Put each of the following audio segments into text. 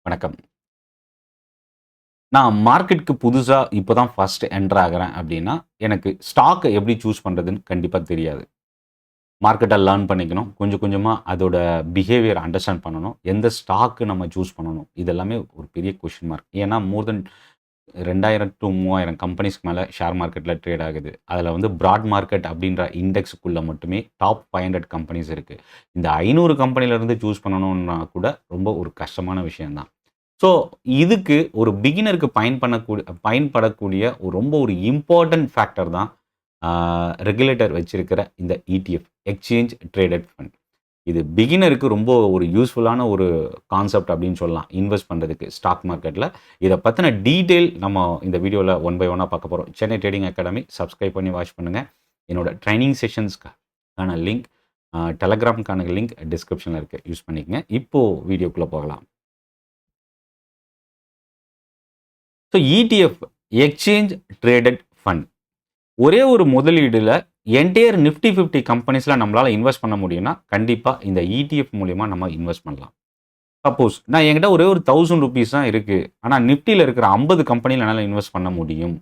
வணக்கம். நான் மார்க்கெட்க்கு புதுசா இப்ப தான் ஃபர்ஸ்ட் என்டர் ஆகுறேன் அப்டின்னா, எனக்கு ஸ்டாக்க எப்படி சூஸ் பண்றதுன்னு கண்டிப்பா தெரியாது. மார்க்கெட்ட லேர்ன் பண்ணிக்கணும். கொஞ்சம் கொஞ்சமா அதோட பிஹேவியர் அண்டர்ஸ்டாண்ட் பண்ணணும். எந்த ஸ்டாக் நம்ம சூஸ் பண்ணணும். இது எல்லாமே ஒரு பெரிய கொஸ்டின் மார்க். ஏன்னா மோர் தென் 2000 டூ 3000 கம்பெனிஸ்க்கு மேல ஷேர் மார்க்கெட்ல ட்ரேட் ஆகுது. அதுல வந்து பிராட் மார்க்கெட் அப்படின்ற இண்டெக்ஸ்க்குள்ள மட்டுமே டாப் 500 கம்பெனிஸ் இருக்கு. இந்த 500 கம்பெனில இருந்து சூஸ் பண்ணணும்னா கூட ரொம்ப ஒரு கஷ்டமான விஷயம் தான். ஸோ, இதுக்கு ஒரு பிகினருக்கு பயன்படக்கூடிய ரொம்ப ஒரு இம்பார்ட்டன்ட் ஃபேக்டர் தான் ஆ ரெகுலேட்டர் வச்சிருக்கிற இந்த ETF எக்ஸ்சேஞ்ச் ட்ரேடட் ஃபண்ட். இது பிகினருக்கு ரொம்ப ஒரு யூஸ்ஃபுல்லான ஒரு கான்செப்ட் அப்படின்னு சொல்லலாம். இன்வெஸ்ட் பண்றதுக்கு ஸ்டாக் மார்க்கெட்ல. இத பத்தின டீட்டெயில் நம்ம இந்த வீடியோல ஒன் பை ஒன்னா பார்க்க போறோம். சென்னை ட்ரேடிங் அகாடமி சப்ஸ்கிரைப் பண்ணி வாட்ச் பண்ணுங்க. என்னோட ட்ரெய்னிங் செஷன்ஸ்க்கான லிங்க் டெலகிராம்க்கான லிங்க் டிஸ்கிரிப்ஷன்ல இருக்கு. யூஸ் பண்ணிக்கங்க. இப்போ வீடியோக்குள்ள போகலாம். So ETF exchange traded fund. ஒரே ஒரு முதலீடுல என்டையர் நிஃப்டி 50 கம்பெனிஸ்ல நம்மளால இன்வெஸ்ட் பண்ண முடியும்னா, கண்டிப்பா இந்த ETF மூலியமா நம்ம இன்வெஸ்ட் பண்ணலாம். சப்போஸ் நான் என்கிட்ட ஒரே ஒரு ₹1000 தான் இருக்கு. ஆனா நிஃப்டில இருக்கிற 50 கம்பெனில என்னால இன்வெஸ்ட் பண்ண முடியும்.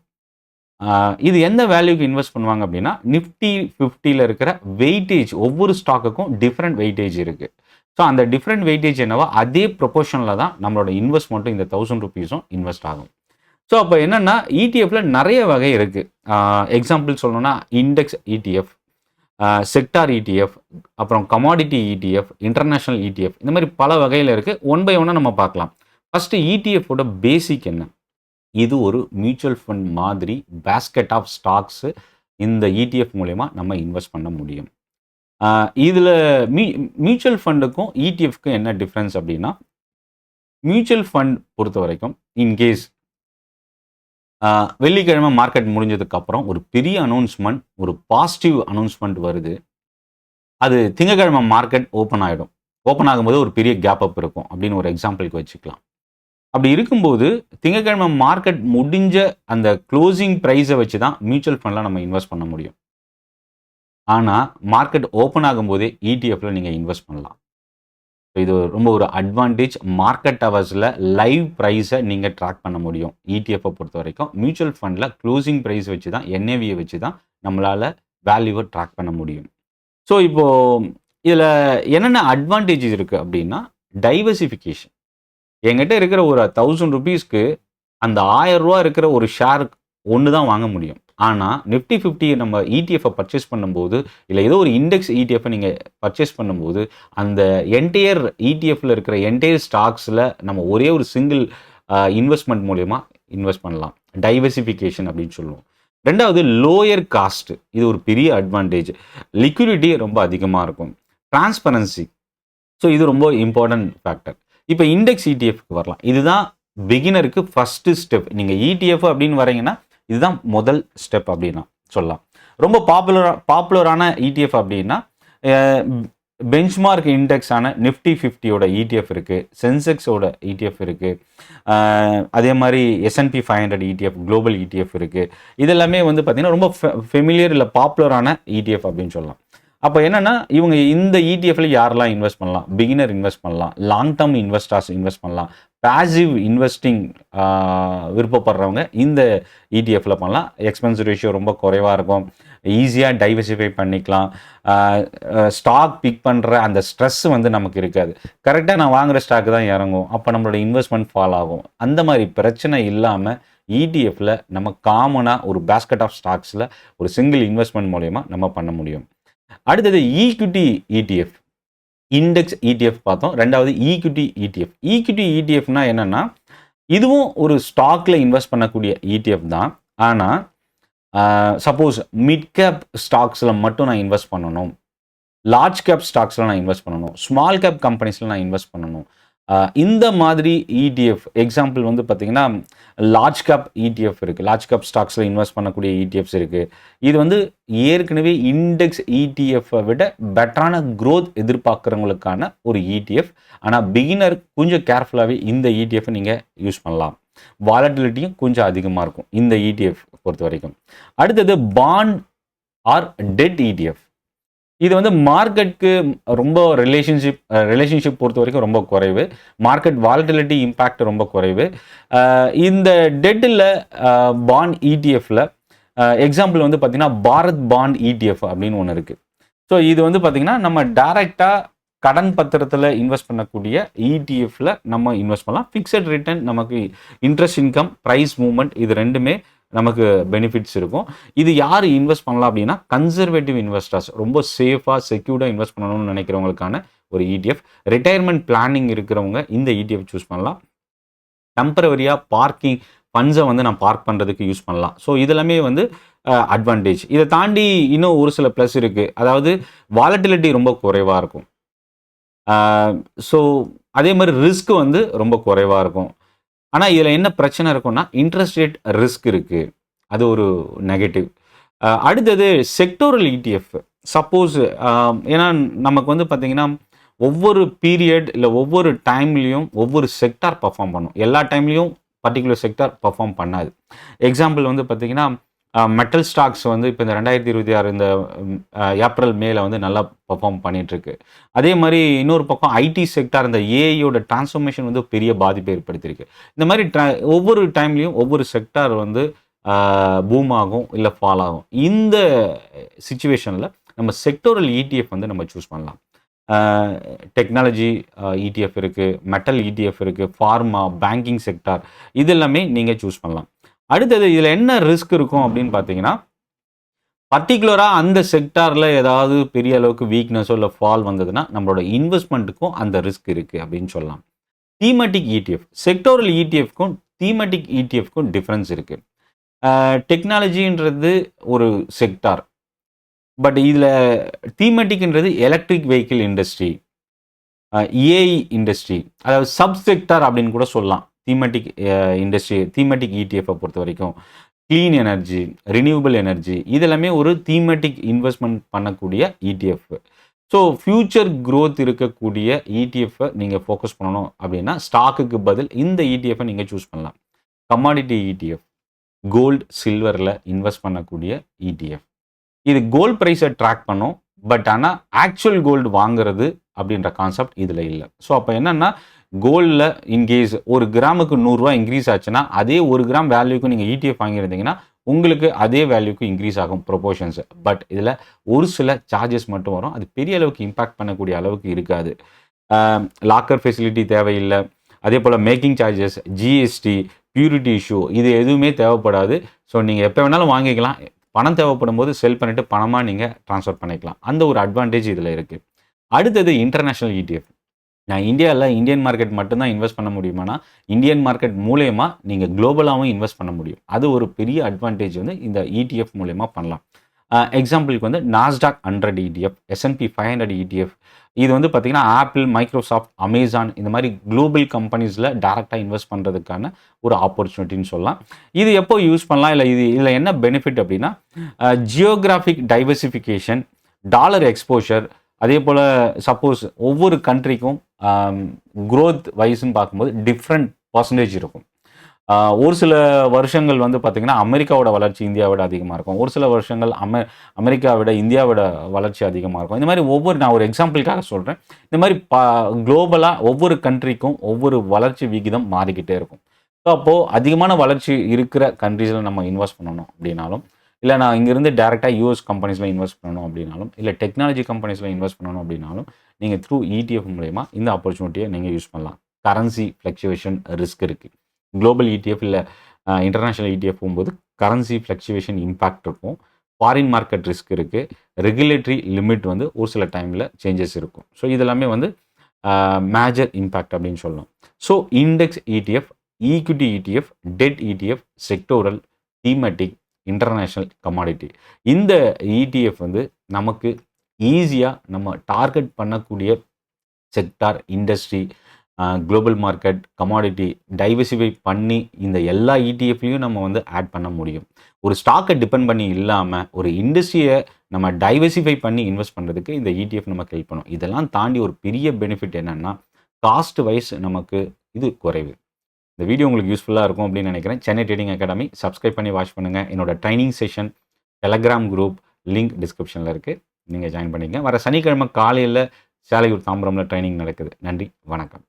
இது எந்த வேல்யூக்கு இன்வெஸ்ட் பண்ணுவாங்க அப்படின்னா, நிஃப்டி 50ல இருக்கிற வெயிட்டேஜ் ஒவ்வொரு ஸ்டாக்குக்கும் டிஃபரண்ட் வெயிட்டேஜ் இருக்கு. ஸோ அந்த டிஃபரண்ட் வெயிட்டேஜ் என்னவோ அதே ப்ரொபோர்ஷன்ல தான் நம்மளோட இன்வெஸ்ட்மெண்ட்டும் இந்த ₹1000ம் இன்வெஸ்ட் ஆகும். ஸோ அப்போ என்னன்னா, ETFல நெறைய வகை இருக்கு. எக்ஸாம்பிள் சொல்லணும்னா இண்டெக்ஸ் ETF, செக்டார் ETF, அப்புறம் கமாடிட்டி ETF, இன்டர்நேஷனல் ETF இந்த மாரி பல வகையில இருக்கு. ஒன் பை ஒன்னா நம்ம பார்க்கலாம். ஃபர்ஸ்ட் ETF ஓட பேசிக் என்ன? இது ஒரு மியூச்சுவல் ஃபண்ட் மாதிரி பாஸ்கெட் ஆஃப் ஸ்டாக்ஸ் இந்த ETF மூலியமா நம்ம இன்வெஸ்ட் பண்ண முடியும். இதுல மியூச்சுவல் ஃபண்டுக்கும் ETFக்கும் என்ன டிஃபரன்ஸ் அப்படின்னா, மியூச்சுவல் ஃபண்ட் பொறுத்தவரைக்கும் இன்கேஸ் வெள்ளிக்கிழமை மார்க்கெட் முடிஞ்சதுக்கு அப்புறம் ஒரு பெரிய அனௌன்ஸ்மென்ட், ஒரு பாசிட்டிவ் அனௌன்ஸ்மென்ட் வருது. அது திங்கட்கிழமை மார்க்கெட் ஓப்பன் ஆயிடும். ஓப்பன் ஆகும்போது ஒரு பெரிய கேப் அப் இருக்கும் அப்படின்னு ஒரு எக்ஸாம்பிள்க்கு வச்சுக்கலாம். அப்படி இருக்கும்போது திங்கட்கிழமை மார்க்கெட் முடிஞ்ச அந்த க்ளோசிங் பிரைஸை வச்சு தான் மியூச்சுவல் ஃபண்ட்ல நம்ம இன்வெஸ்ட் பண்ண முடியும். ஆனா மார்க்கெட் ஓப்பன் ஆகும்போதே ETFல நீங்க இன்வெஸ்ட் பண்ணலாம். இது ரொம்ப ஒரு அட்வான்டேஜ். மார்க்கெட் ஹவர்ஸ்ல லைவ் பிரைஸை நீங்க ட்ராக் பண்ண முடியும். ETF பொறுத்தவரைக்கும் மியூச்சுவல் ஃபண்ட்ல க்ளோசிங் பிரைஸ் வச்சு தான் NAV வச்சு தான் நம்மளால வேல்யூவை ட்ராக் பண்ண முடியும். ஸோ இப்போ இதுல என்னென்ன அட்வான்டேஜஸ் இருக்கு அப்படின்னா, டைவர்சிஃபிகேஷன். என்கிட்ட இருக்கிற ஒரு ₹1000க்கு அந்த ₹1000 இருக்கிற ஒரு ஷேர் ஒண்ணு தான் வாங்க முடியும். ஆனா நிஃப்டி 50 நம்ம ETF பர்ச்சேஸ் பண்ணும்போது, இல்ல ஏதோ ஒரு இண்டெக்ஸ் ETF நீங்க பர்ச்சேஸ் பண்ணும்போது, அந்த என்டையர் ETFல இருக்கிற என்டையர் ஸ்டாக்ஸ்ல நம்ம ஒரே ஒரு சிங்கிள் இன்வெஸ்ட்மென்ட் மூலியமா இன்வெஸ்ட் பண்ணலாம். டைவர்சிஃபிகேஷன் அப்படின்னு சொல்லுவோம். 2வது லோயர் காஸ்ட். இது ஒரு பெரிய அட்வான்டேஜ். லிக்விடிட்டி ரொம்ப அதிகமா இருக்கும். டிரான்ஸ்பரன்சி. ஸோ இது ரொம்ப இம்பார்ட்டன்ட் ஃபேக்டர். இப்போ இண்டெக்ஸ் ETFக்கு வரலாம். இதுதான் பிகினருக்கு ஃபர்ஸ்ட் ஸ்டெப். நீங்க ETF அப்படின்னு வரீங்கன்னா, இதுதான் முதல் ஸ்டெப் அப்படின்னு சொல்லலாம். ரொம்ப பாப்புலரான ETF அப்படின்னா, பெஞ்ச்மார்க் இண்டெக்ஸ் ஆன நிஃப்டி 50யோட ETF இருக்கு. சென்செக்ஸோட ETF இருக்கு. அதே மாதிரி S&P 500 ETF, குளோபல் ETF இருக்கு. இதெல்லாமே வந்து பார்த்தீங்கன்னா, ரொம்ப ஃபெமிலியர் இல்ல பாப்புலரான ETF அப்படின்னு சொல்லலாம். அப்போ என்னன்னா, இவங்க இந்த ETFல யாரெல்லாம் இன்வெஸ்ட் பண்ணலாம்? பிகினர் இன்வெஸ்ட் பண்ணலாம். லாங் டர்ம் இன்வெஸ்டர்ஸ் இன்வெஸ்ட் பண்ணலாம். பாசிவ் இன்வெஸ்டிங் விருப்பப்படுறவங்க இந்த ETFல பண்ணலாம். எக்ஸ்பென்ஸ் ரேஷியோ ரொம்ப குறைவா இருக்கும். ஈஸியா டைவர்சிஃபை பண்ணிக்கலாம். ஸ்டாக் பிக் பண்ற அந்த ஸ்ட்ரெஸ் வந்து நமக்கு இருக்காது. கரெக்ட்டா நான் வாங்குற ஸ்டாக் தான் இறங்கும். அப்ப நம்மளோட இன்வெஸ்ட்மென்ட் ஃபால் ஆகும். அந்த மாதிரி பிரச்சனை இல்லாம ETFல நம்ம காமனா ஒரு பாஸ்கெட் ஆஃப் ஸ்டாக்ஸ்ல ஒரு சிங்கிள் இன்வெஸ்ட்மென்ட் மூலியமா நம்ம பண்ண முடியும். அடுத்தது ஈக்விட்டி ETF. இண்டெக்ஸ் ETF பார்த்தோம். 2வது ஈக்விட்டி ETF. ஈக்விட்டி ETFனா என்னன்னா, இதுவும் ஒரு ஸ்டாக்ல இன்வெஸ்ட் பண்ணக்கூடிய ETF தான். ஆனா, சப்போஸ் மிட் கேப் ஸ்டாக்ஸ்ல மட்டும் நான் இன்வெஸ்ட் பண்ணணும். லார்ஜ் கேப் ஸ்டாக்ஸ்ல நான் இன்வெஸ்ட் பண்ணணும். ஸ்மால் கேப் கம்பெனிஸ்ல நான் இன்வெஸ்ட் பண்ணணும். இந்த மாதிரி ETF எக்ஸாம்பிள் வந்து பார்த்தீங்கன்னா, லார்ஜ் கேப் ETF இருக்கு. லார்ஜ் கேப் ஸ்டாக்ஸ்ல இன்வெஸ்ட் பண்ணக்கூடிய ETFs இருக்கு. இது வந்து ஏற்கனவே இண்டெக்ஸ் ETF விட பெட்டரான குரோத் எதிர்பார்க்கிறவங்களுக்கான ஒரு ETF. ஆனா பிகினர் கொஞ்சம் கேர்ஃபுல்லாவே இந்த ETF நீங்க யூஸ் பண்ணலாம். வாலட்டிலிட்டியும் கொஞ்சம் அதிகமா இருக்கும் இந்த ETF பொறுத்தவரைக்கும். அடுத்தது பாண்ட் ஆர் டெட் ETF. இது வந்து மார்க்கெட்டுக்கு ரொம்ப ரிலேஷன்ஷிப் பொறுத்த வரைக்கும் ரொம்ப குறைவு. மார்க்கெட் வாலட்டிலிட்டி இம்பேக்ட் ரொம்ப குறைவு. இந்த டெட்டில் பாண்ட் இடிஎஃப்ல எக்ஸாம்பிள் வந்து பார்த்தீங்கன்னா பாரத் பாண்ட் இடிஎஃப் அப்படின்னு ஒன்று இருக்குது. ஸோ இது வந்து பார்த்தீங்கன்னா நம்ம டைரெக்டாக கடன் பத்திரத்தில் இன்வெஸ்ட் பண்ணக்கூடிய இடிஎஃப்ல நம்ம இன்வெஸ்ட் பண்ணலாம். ஃபிக்ஸட் ரிட்டர்ன், நமக்கு இன்ட்ரெஸ்ட் இன்கம், ப்ரைஸ் மூவ்மெண்ட், இது ரெண்டுமே நமக்கு பெனிஃபிட்ஸ் இருக்கும். இது யார் இன்வெஸ்ட் பண்ணலாம் அப்படின்னா கன்சர்வேட்டிவ் இன்வெஸ்டர்ஸ், ரொம்ப சேஃபாக செக்யூர்டாக இன்வெஸ்ட் பண்ணணும்னு நினைக்கிறவங்களுக்கான ஒரு இடிஎஃப். ரிட்டையர்மெண்ட் பிளானிங் இருக்கிறவங்க இந்த இடிஎஃப் சூஸ் பண்ணலாம். டெம்பரவரியாக பார்க்கிங் ஃபண்ட்ஸை வந்து நான் பார்க் பண்ணுறதுக்கு யூஸ் பண்ணலாம். ஸோ இதெல்லாமே வந்து அட்வான்டேஜ். இதை தாண்டி இன்னும் ஒரு சில ப்ளஸ் இருக்குது. அதாவது வாலட்டிலிட்டி ரொம்ப குறைவாக இருக்கும். ஸோ அதே மாதிரி ரிஸ்க் வந்து ரொம்ப குறைவாக இருக்கும். ஆனால் இதில் என்ன பிரச்சனை இருக்கும்னா இன்ட்ரெஸ்ட் ரேட் ரிஸ்க் இருக்குது, அது ஒரு நெகட்டிவ். அடுத்தது செக்டோரல் இடிஎஃப். சப்போஸ் ஏன்னா நமக்கு வந்து பார்த்திங்கன்னா ஒவ்வொரு பீரியட் இல்லை ஒவ்வொரு டைம்லேயும் ஒவ்வொரு செக்டார் பர்ஃபார்ம் பண்ணும். எல்லா டைம்லேயும் பர்டிகுலர் செக்டார் பர்ஃபார்ம் பண்ணாது. எக்ஸாம்பிள் வந்து பார்த்திங்கன்னா மெட்டல் ஸ்டாக்ஸ் வந்து இப்போ இந்த 2026 இந்த ஏப்ரல் மேல வந்து நல்லா பர்ஃபார்ம் பண்ணிகிட்ருக்கு. அதே மாதிரி இன்னொரு பக்கம் ஐடி செக்டார், இந்த ஏஐயோட டிரான்ஸ்ஃபர்மேஷன் வந்து பெரிய பாதிப்பை ஏற்படுத்தியிருக்கு. இந்த மாதிரி ஒவ்வொரு டைம்லேயும் ஒவ்வொரு செக்டார் வந்து பூம் ஆகும் இல்லை ஃபால் ஆகும். இந்த சுச்சுவேஷனில் நம்ம செக்டோரல் இடிஎஃப் வந்து நம்ம சூஸ் பண்ணலாம். டெக்னாலஜி இடிஎஃப் இருக்குது, மெட்டல் இடிஎஃப் இருக்குது, ஃபார்மா, பேங்கிங் செக்டார், இது எல்லாமே நீங்கள் சூஸ் பண்ணலாம். அடுத்தது இதில் என்ன ரிஸ்க் இருக்கும் அப்படின்னு பார்த்தீங்கன்னா பர்டிகுலராக அந்த செக்டாரில் ஏதாவது பெரிய அளவுக்கு வீக்னஸோ இல்லை ஃபால் வந்ததுன்னா நம்மளோட இன்வெஸ்ட்மெண்ட்டுக்கும் அந்த ரிஸ்க் இருக்குது அப்படின்னு சொல்லலாம். தீமெட்டிக் இடிஎஃப், செக்டோரல் இடிஎஃப்க்கும் தீமெட்டிக் இடிஎஃப்க்கும் டிஃப்ரென்ஸ் இருக்குது. டெக்னாலஜின்றது ஒரு செக்டார், பட் இதில் தீமெட்டிக்ன்றது electric vehicle industry, AI industry, அதாவது சப் செக்டார் அப்படின்னு கூட சொல்லலாம். தீமெட்டிக் இண்டஸ்ட்ரி, தீமெட்டிக் இடிஎஃப்பை பொறுத்த வரைக்கும் க்ளீன் எனர்ஜி, ரினியூவபிள் எனர்ஜி, இதெல்லாமே ஒரு தீமெட்டிக் இன்வெஸ்ட்மெண்ட் பண்ணக்கூடிய இடிஎஃப். ஸோ ஃபியூச்சர் க்ரோத் இருக்கக்கூடிய இடிஎஃப்பை நீங்கள் ஃபோக்கஸ் பண்ணணும் அப்படின்னா ஸ்டாக்குக்கு பதில் இந்த இடிஎஃப்பை நீங்கள் சூஸ் பண்ணலாம். கமாடிட்டி இடிஎஃப், கோல்டு சில்வரில் இன்வெஸ்ட் பண்ணக்கூடிய இடிஎஃப். இது கோல்டு ப்ரைஸை ட்ராக் பண்ணும், பட் ஆனால் ஆக்சுவல் கோல்டு வாங்குறது அப்படின்ற கான்செப்ட் இதில் இல்லை. ஸோ அப்போ என்னென்னா கோல்டில் இன்கேஸ் ஒரு கிராமுக்கு 100 ரூபா இன்க்ரீஸ் ஆச்சுன்னா அதே 1 கிராம் வேல்யூக்கு நீங்கள் இடிஎஃப் வாங்கியிருந்தீங்கன்னா உங்களுக்கு அதே வேல்யூக்கு இன்க்ரீஸ் ஆகும் ப்ரொபோர்ஷன்ஸ். பட் இதில் ஒரு சில சார்ஜஸ் மட்டும் வரும், அது பெரிய அளவுக்கு இம்பேக்ட் பண்ணக்கூடிய அளவுக்கு இருக்காது. லாக்கர் ஃபெசிலிட்டி தேவையில்லை. அதே போல் making charges, GST, purity issue, இது எதுவுமே தேவைப்படாது. ஸோ நீங்கள் எப்போ வேணாலும் வாங்கிக்கலாம். பணம் தேவைப்படும் போது செல் பண்ணிவிட்டு பணமாக நீங்கள் ட்ரான்ஸ்ஃபர் பண்ணிக்கலாம். அந்த ஒரு அட்வான்டேஜ் இதில் இருக்குது. அடுத்தது இன்டர்நேஷ்னல் இடிஎஃப். நான் இந்தியாவில் இந்தியன் மார்க்கெட் மட்டும்தான் இன்வெஸ்ட் பண்ண முடியுமானா இந்தியன் மார்க்கெட் மூலயமா நீங்கள் குளோபலாகவும் இன்வெஸ்ட் பண்ண முடியும். அது ஒரு பெரிய அட்வான்டேஜ் வந்து இந்த இடிஎஃப் மூலயமா பண்ணலாம். எக்ஸாம்பிளுக்கு வந்து நாஸ்டாக் 100 இடிஎஃப், S&P 500 இடிஎஃப். இது வந்து பார்த்திங்கன்னா ஆப்பிள், மைக்ரோசாஃப்ட், அமேசான், இந்த மாதிரி குளோபல் கம்பெனிஸில் டேரெக்டாக இன்வெஸ்ட் பண்ணுறதுக்கான ஒரு ஆப்பர்ச்சுனிட்டின்னு சொல்லலாம். இது எப்போ யூஸ் பண்ணலாம், இல்லை இதில் என்ன பெனிஃபிட் அப்படின்னா ஜியோகிராஃபிக் டைவர்சிஃபிகேஷன், டாலர் எக்ஸ்போஷர், அதே போல் சப்போஸ் ஒவ்வொரு கண்ட்ரிக்கும் க்ரோத் வைஸ்ன்னு பார்க்கும்போது டிஃப்ரெண்ட் பர்சன்டேஜ் இருக்கும். ஒரு சில வருஷங்கள் வந்து பார்த்திங்கன்னா அமெரிக்காவோட வளர்ச்சி இந்தியாவோட அதிகமாக இருக்கும். ஒரு சில வருஷங்கள் அமெரிக்காவோட இந்தியாவோட வளர்ச்சி அதிகமாக இருக்கும். இந்த மாதிரி நான் ஒரு எக்ஸாம்பிளுக்காக சொல்கிறேன். இந்த மாதிரி குளோபலாக ஒவ்வொரு கண்ட்ரிக்கும் ஒவ்வொரு வளர்ச்சி விகிதம் மாறிக்கிட்டே இருக்கும். ஸோ அப்போது அதிகமான வளர்ச்சி இருக்கிற கண்ட்ரீஸில் நம்ம இன்வெஸ்ட் பண்ணணும் அப்படின்னாலும், இல்லை நான் இங்கேருந்து டேரெக்டாக யூஎஸ் கம்பெனிஸில் இன்வெஸ்ட் பண்ணணும் அப்படின்னாலும், இல்லை டெக்னாலஜி கம்பெனிஸில் இன்வெஸ்ட் பண்ணணும் அப்படின்னாலும் நீங்கள் த்ரூ இடிஎஃப் மூலயமா இந்த ஆப்பர்ச்சுனிட்டியை நீங்கள் யூஸ் பண்ணலாம். கரன்சி ஃப்ளக்சுவேஷன் ரிஸ்க் இருக்குது. குளோபல் இடிஎஃப் இல்லை இன்டர்நேஷ்னல் இடிஎஃப் போகும்போது கரன்சி ஃப்ளக்சுவேஷன் இம்பேக்ட் இருக்கும். ஃபாரின் மார்க்கெட் ரிஸ்க் இருக்குது. ரெகுலேட்டரி லிமிட் வந்து ஒரு சில டைமில் சேஞ்சஸ் இருக்கும். ஸோ இதெல்லாமே வந்து மேஜர் இம்பேக்ட் அப்படின்னு சொல்லலாம். So index ETF, equity ETF, debt ETF, sectoral, thematic, international, commodity, இந்த இடிஎஃப் வந்து நமக்கு ஈஸியாக நம்ம டார்கெட் பண்ணக்கூடிய sector, industry, global market, commodity diversify பண்ணி இந்த எல்லா இடிஎஃப்லையும் நம்ம வந்து ஆட் பண்ண முடியும். ஒரு ஸ்டாக்கை டிபெண்ட் பண்ணி இல்லாமல் ஒரு இண்டஸ்ட்ரியை நம்ம டைவர்சிஃபை பண்ணி இன்வெஸ்ட் பண்ணுறதுக்கு இந்த இடிஎஃப் நமக்கு ஹெல்ப் பண்ணும். இதெல்லாம் தாண்டி ஒரு பெரிய பெனிஃபிட் என்னென்னா காஸ்ட் வைஸ் நமக்கு இது குறைவு. இந்த வீடியோ உங்களுக்கு யூஸ்ஃபுல்லாக இருக்கும் அப்படின்னு நினைக்கிறேன். சென்னை ட்ரேடிங் அகாடமி சப்ஸ்கிரைப் பண்ணி வாட்ச் பண்ணுங்கள். என்னோட training session, Telegram group link டிஸ்கிரிப்ஷனில் இருக்குது. நீங்கள் ஜாயின் பண்ணிக்கங்க. வர சனிக்கிழமை காலையில் சேலையூர் தாம்பரமில் ட்ரைனிங் நடக்குது. நன்றி, வணக்கம்.